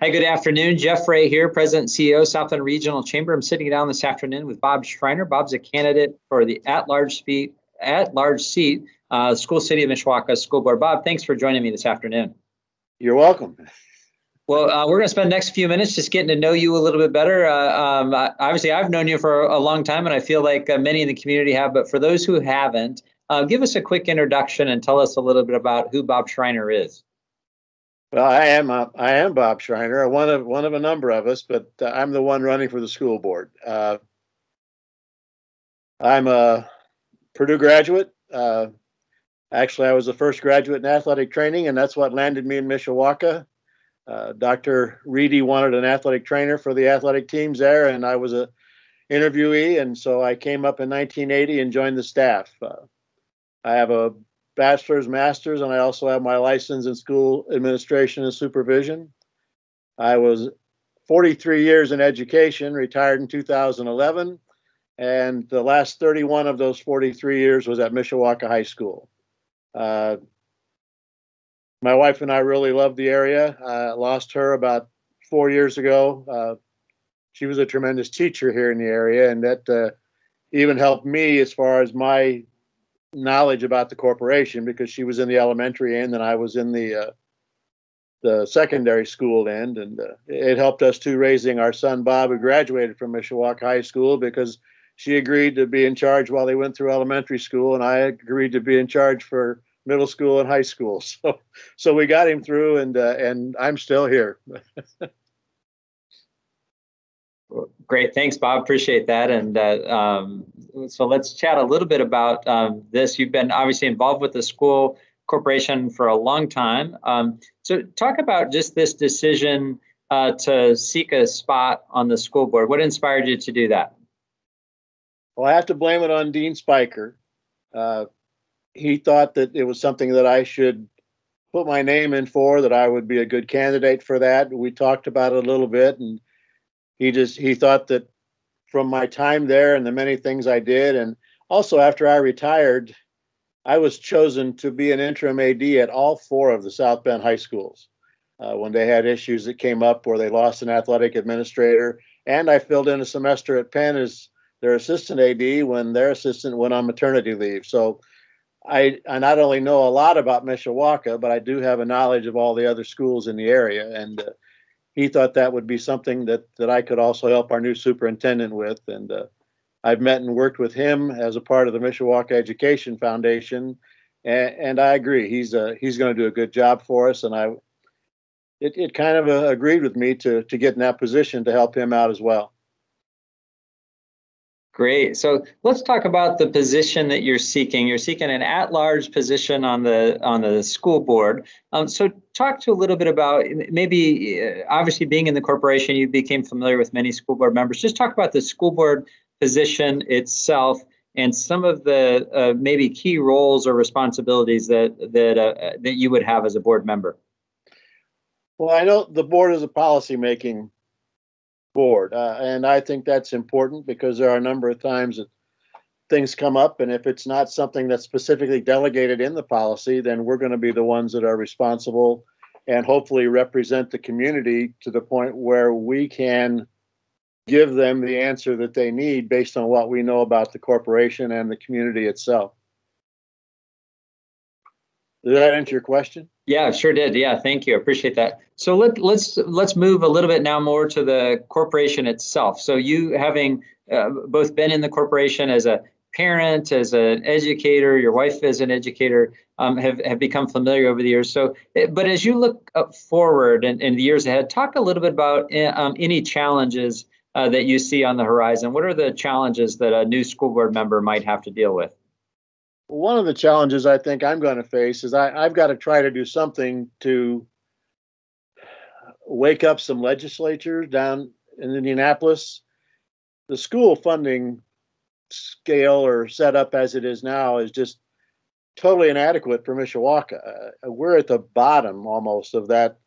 Hi, good afternoon. Jeff Ray here, President and CEO, Southland Regional Chamber. I'm sitting down this afternoon with Bob Schreiner. Bob's a candidate for the at-large seat, School City of Mishawaka School Board. Bob, thanks for joining me this afternoon. You're welcome. Well, we're going to spend the next few minutes just getting to know you a little bit better. Obviously, I've known you for a long time, and I feel like many in the community have. But for those who haven't, give us a quick introduction and tell us a little bit about who Bob Schreiner is. Well, I am Bob Schreiner, one of a number of us, but I'm the one running for the school board. I'm a Purdue graduate. Actually, I was the first graduate in athletic training, and that's what landed me in Mishawaka. Dr. Reedy wanted an athletic trainer for the athletic teams there, and I was a interviewee, and so I came up in 1980 and joined the staff. I have a bachelor's, master's, and I also have my license in school administration and supervision. I was 43 years in education, retired in 2011, and the last 31 of those 43 years was at Mishawaka High School. My wife and I really loved the area. I lost her about 4 years ago. She was a tremendous teacher here in the area, and that even helped me as far as my knowledge about the corporation, because she was in the elementary end and I was in the secondary school end, and it helped us too, raising our son Bob, who graduated from Mishawaka High School, because she agreed to be in charge while they went through elementary school, and I agreed to be in charge for middle school and high school. So we got him through, and I'm still here. Great. Thanks, Bob. Appreciate that. And so let's chat a little bit about this. You've been obviously involved with the school corporation for a long time. So talk about just this decision to seek a spot on the school board. What inspired you to do that? Well, I have to blame it on Dean Spiker. He thought that it was something that I should put my name in for, that I would be a good candidate for that. We talked about it a little bit, and he thought that from my time there and the many things I did, and also after I retired, I was chosen to be an interim AD at all 4 of the South Bend high schools when they had issues that came up where they lost an athletic administrator, and I filled in a semester at Penn as their assistant AD when their assistant went on maternity leave. So I not only know a lot about Mishawaka, but I do have a knowledge of all the other schools in the area, and he thought that would be something that I could also help our new superintendent with. And I've met and worked with him as a part of the Mishawaka Education Foundation, and I agree he's going to do a good job for us. And it kind of agreed with me to get in that position to help him out as well. Great. So let's talk about the position that you're seeking. You're seeking an at-large position on the school board. So talk to a little bit about maybe, obviously being in the corporation, you became familiar with many school board members. Just talk about the school board position itself and some of the maybe key roles or responsibilities that you would have as a board member. Well, I know the board is a policy-making board, and I think that's important because there are a number of times that things come up, and if it's not something that's specifically delegated in the policy, then we're going to be the ones that are responsible and hopefully represent the community to the point where we can give them the answer that they need based on what we know about the corporation and the community itself. Did that answer your question? Yeah, sure did. Yeah, thank you. I appreciate that. So let's move a little bit now more to the corporation itself. So you having both been in the corporation as a parent, as an educator, your wife as an educator, have become familiar over the years. So, but as you look forward in the years ahead, talk a little bit about any challenges that you see on the horizon. What are the challenges that a new school board member might have to deal with? One of the challenges I think I'm going to face is I've got to try to do something to wake up some legislatures down in Indianapolis. The school funding scale or setup as it is now is just totally inadequate for Mishawaka. We're at the bottom almost of that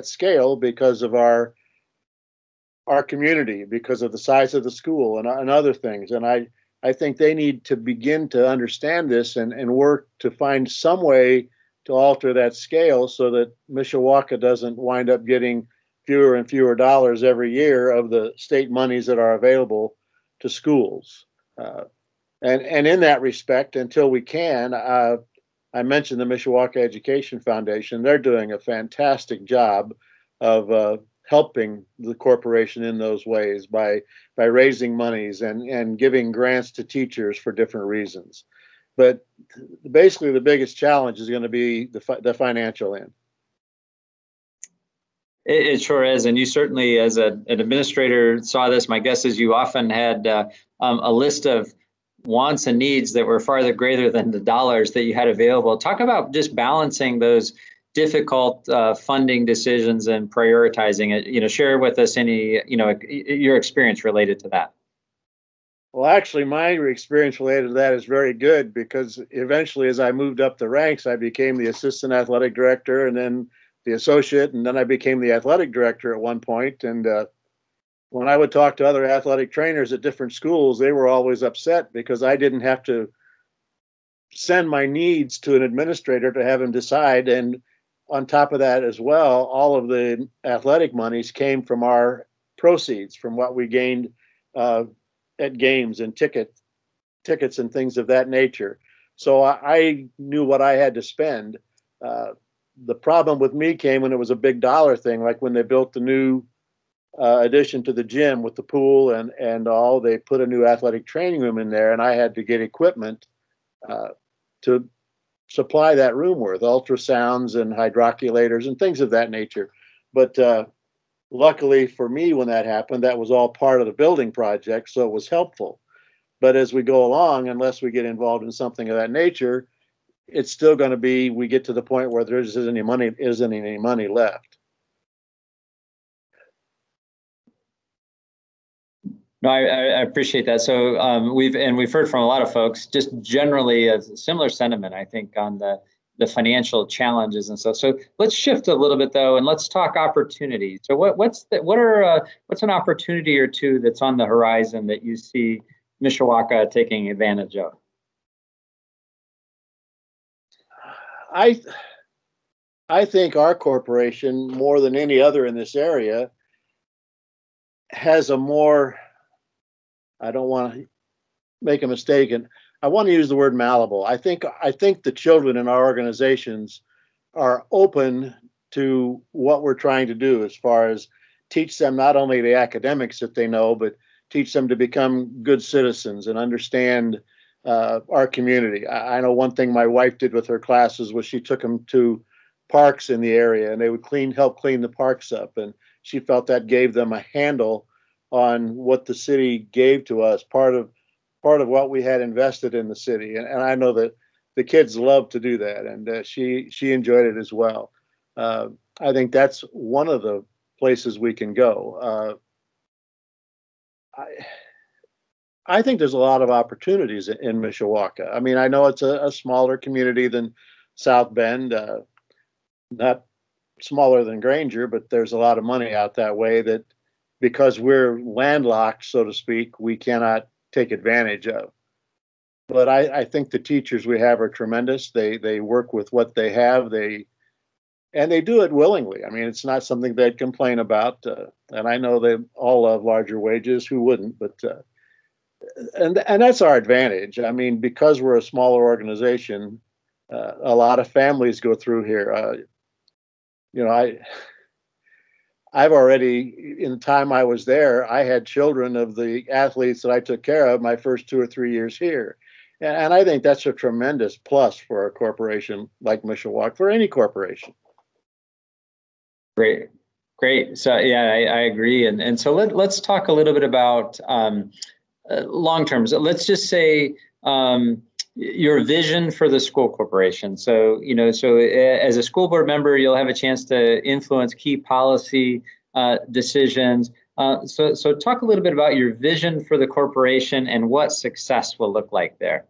scale because of our community, because of the size of the school and other things. And I think they need to begin to understand this and work to find some way to alter that scale so that Mishawaka doesn't wind up getting fewer and fewer dollars every year of the state monies that are available to schools. And in that respect, until we can, I mentioned the Mishawaka Education Foundation. They're doing a fantastic job of helping the corporation in those ways by raising monies and giving grants to teachers for different reasons. But basically, the biggest challenge is going to be the financial end. It sure is, and you certainly, as an administrator, saw this. My guess is you often had a list of wants and needs that were farther greater than the dollars that you had available. Talk about just balancing those difficult funding decisions and prioritizing it. Share with us any, your experience related to that. Well, actually, my experience related to that is very good because eventually, as I moved up the ranks, I became the assistant athletic director and then the associate, and then I became the athletic director at one point. And when I would talk to other athletic trainers at different schools, they were always upset because I didn't have to send my needs to an administrator to have him decide. And on top of that as well, all of the athletic monies came from our proceeds, from what we gained at games and tickets and things of that nature. So I knew what I had to spend. The problem with me came when it was a big dollar thing, like when they built the new addition to the gym with the pool and all. They put a new athletic training room in there, and I had to get equipment to supply that room with ultrasounds and hydroculators and things of that nature. But luckily for me, when that happened, that was all part of the building project, so it was helpful. But as we go along, unless we get involved in something of that nature, it's still going to be, we get to the point where there isn't any money left. No, I appreciate that. So we've heard from a lot of folks just generally a similar sentiment, I think, on the financial challenges and stuff. So let's shift a little bit though, and let's talk opportunities. So what's an opportunity or two that's on the horizon that you see Mishawaka taking advantage of? I think our corporation, more than any other in this area, has a more, I don't want to make a mistake, and I want to use the word malleable. I think the children in our organizations are open to what we're trying to do as far as teach them not only the academics that they know, but teach them to become good citizens and understand our community. I know one thing my wife did with her classes was she took them to parks in the area, and they would help clean the parks up, and she felt that gave them a handle on what the city gave to us, part of what we had invested in the city. And I know that the kids love to do that, and she enjoyed it as well. I think that's one of the places we can go. I think there's a lot of opportunities in Mishawaka. I mean, I know it's a smaller community than South Bend, not smaller than Granger, but there's a lot of money out that way that, because we're landlocked, so to speak, we cannot take advantage of. But I think the teachers we have are tremendous. They work with what they have. They do it willingly. I mean, it's not something they'd complain about. And I know they all love larger wages. Who wouldn't? But and that's our advantage. I mean, because we're a smaller organization, a lot of families go through here. I've already, in the time I was there, I had children of the athletes that I took care of my first 2 or 3 years here. And I think that's a tremendous plus for a corporation like Mishawaka, for any corporation. Great. So yeah, I agree. And so let's talk a little bit about long term. So let's just say your vision for the school corporation. So, as a school board member, you'll have a chance to influence key policy decisions. So talk a little bit about your vision for the corporation and what success will look like there.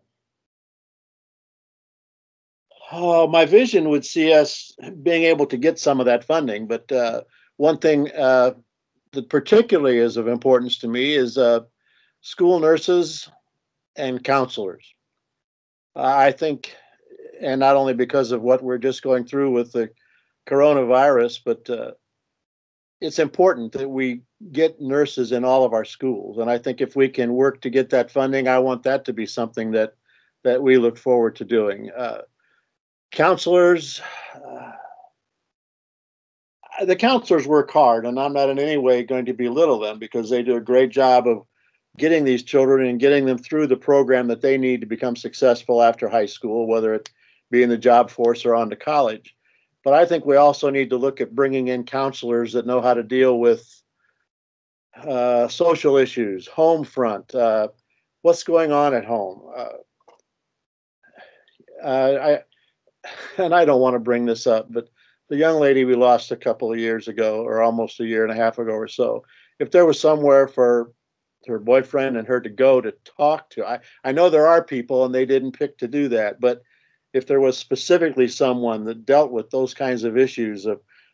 Oh, my vision would see us being able to get some of that funding. But one thing that particularly is of importance to me is school nurses and counselors. I think, and not only because of what we're just going through with the coronavirus, but it's important that we get nurses in all of our schools. And I think if we can work to get that funding, I want that to be something that we look forward to doing. Counselors, the counselors work hard, and I'm not in any way going to belittle them because they do a great job of getting these children and getting them through the program that they need to become successful after high school, whether it be in the job force or on to college. But I think we also need to look at bringing in counselors that know how to deal with social issues, home front, what's going on at home. I and I don't want to bring this up, but the young lady we lost a couple of years ago, or almost a year and a half ago or so, if there was somewhere for her boyfriend and her to go to talk to, I know there are people and they didn't pick to do that, but if there was specifically someone that dealt with those kinds of issues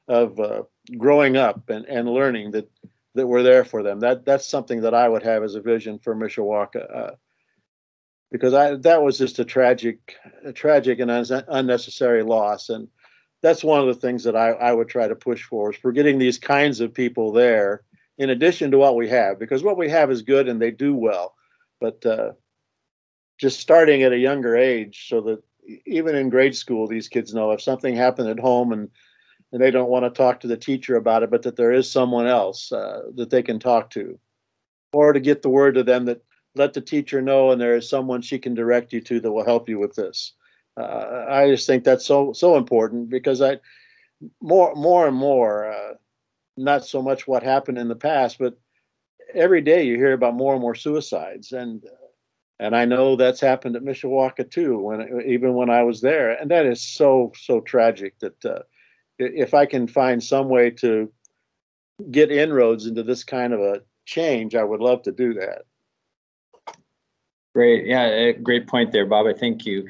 of growing up and learning that were there for them, that's something that I would have as a vision for Mishawaka. Because that was just a tragic and unnecessary loss, and that's one of the things that I would try to push for is for getting these kinds of people there in addition to what we have, because what we have is good and they do well, but just starting at a younger age so that even in grade school these kids know if something happened at home and they don't want to talk to the teacher about it, but that there is someone else that they can talk to, or to get the word to them that let the teacher know and there is someone she can direct you to that will help you with this. I just think that's so important because more and more, not so much what happened in the past, but every day you hear about more and more suicides, and I know that's happened at Mishawaka too. Even when I was there, and that is so tragic. That if I can find some way to get inroads into this kind of a change, I would love to do that. Great. Yeah, great point there, Bob. I thank you.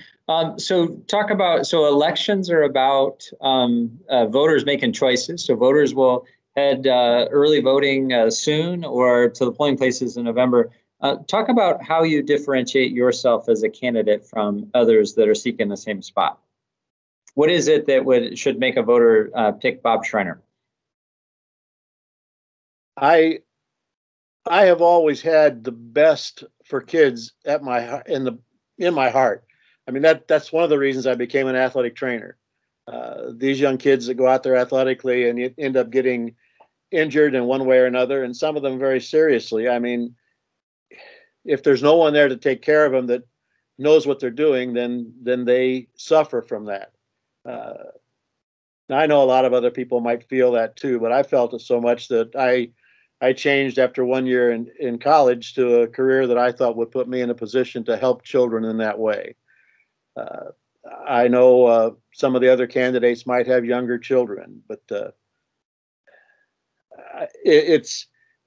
So elections are about voters making choices. So voters will head early voting soon or to the polling places in November. Talk about how you differentiate yourself as a candidate from others that are seeking the same spot. What is it that should make a voter pick Bob Schreiner? I have always had the best for kids in my heart. I mean, that's one of the reasons I became an athletic trainer. These young kids that go out there athletically and end up getting injured in one way or another, and some of them very seriously. I mean, if there's no one there to take care of them that knows what they're doing, then they suffer from that. Now, I know a lot of other people might feel that too, but I felt it so much that I changed after 1 year in college to a career that I thought would put me in a position to help children in that way. I know some of the other candidates might have younger children, but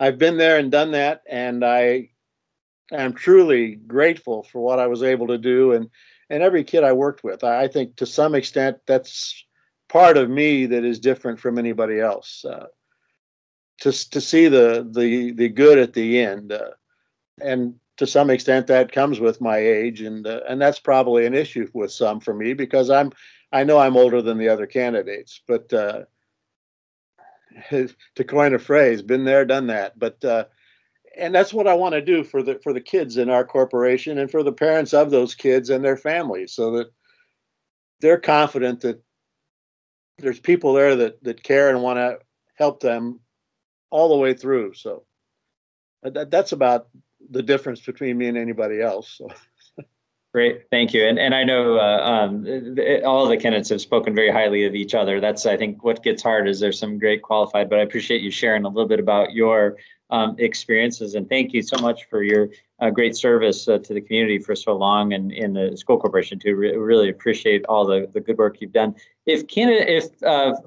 I've been there and done that, and I am truly grateful for what I was able to do, and every kid I worked with. I think to some extent that's part of me that is different from anybody else. To see the good at the end, and to some extent that comes with my age, and that's probably an issue with some for me because I know I'm older than the other candidates, but to coin a phrase, been there, done that. But and that's what I want to do for the kids in our corporation and for the parents of those kids and their families, so that they're confident that there's people there that care and want to help them all the way through. So that's about the difference between me and anybody else. So. Great, thank you. And I know all of the candidates have spoken very highly of each other. That's, I think, what gets hard is there's some great qualified, but I appreciate you sharing a little bit about your experiences. And thank you so much for your great service to the community for so long, and in the school corporation too. Really appreciate all the good work you've done. If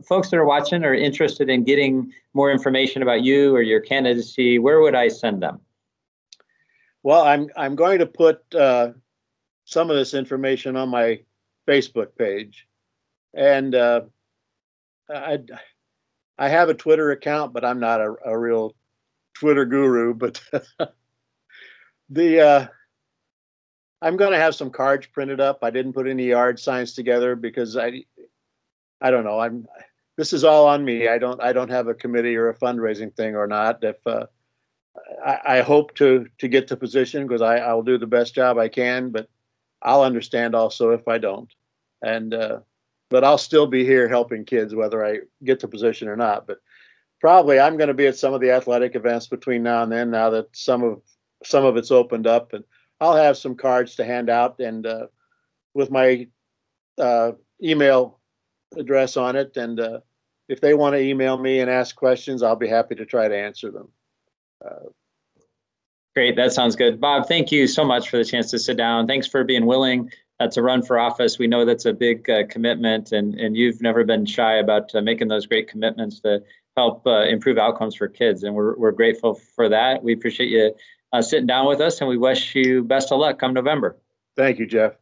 folks that are watching are interested in getting more information about you or your candidacy, where would I send them? Well, I'm going to put some of this information on my Facebook page, and I have a Twitter account, but I'm not a real Twitter guru. But I'm going to have some cards printed up. I didn't put any yard signs together because I don't know. this is all on me. I don't have a committee or a fundraising thing or not. If I hope to get the position because I'll do the best job I can, but I'll understand also if I don't. And but I'll still be here helping kids whether I get the position or not. But probably I'm going to be at some of the athletic events between now and then. Now that some of it's opened up, and I'll have some cards to hand out and with my email address on it. And if they want to email me and ask questions, I'll be happy to try to answer them. Great. That sounds good. Bob, thank you so much for the chance to sit down. Thanks for being willing to run for office. We know that's a big commitment, and you've never been shy about making those great commitments to help improve outcomes for kids. And we're grateful for that. We appreciate you sitting down with us, and we wish you best of luck come November. Thank you, Jeff.